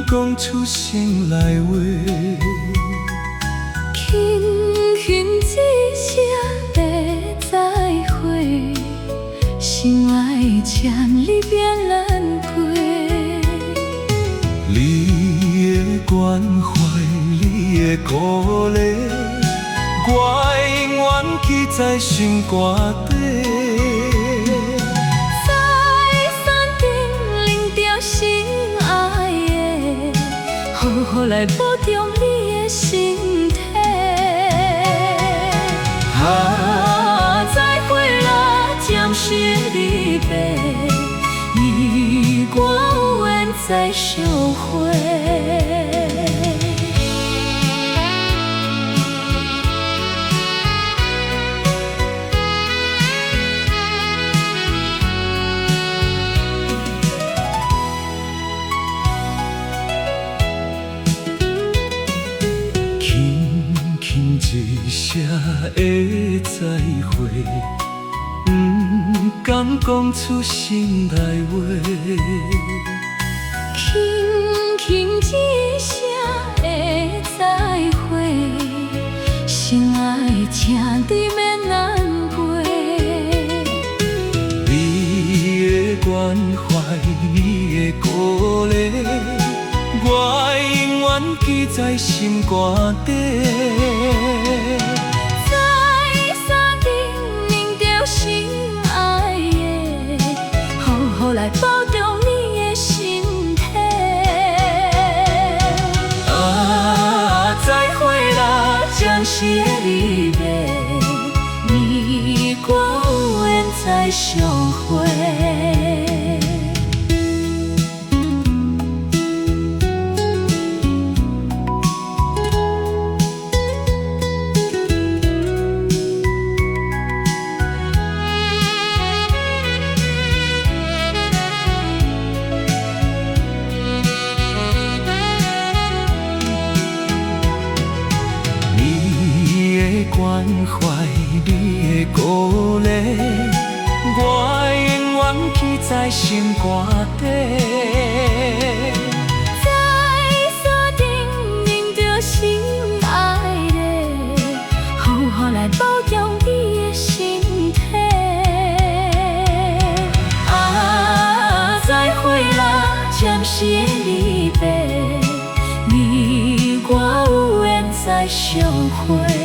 讲出心内话，轻轻一声的再会，心爱将你变难过。你的关怀，你的鼓励，我永远记在心肝底。好来保重你的身体。再会啦，暂时的离别，你我有缘再相会。一声的再会，不敢讲出心内话。轻轻一声的再会，心爱请你免难过。你的关怀，你的鼓励，我永远记在心肝底。来保重你的身体。再会啦，暂时的离别，你我有缘再相会。关怀你的鼓励，我永远记在心肝底。在山顶认着心爱的，好来保重你的身体。再会啦，暂时的离别，你我有缘再相会。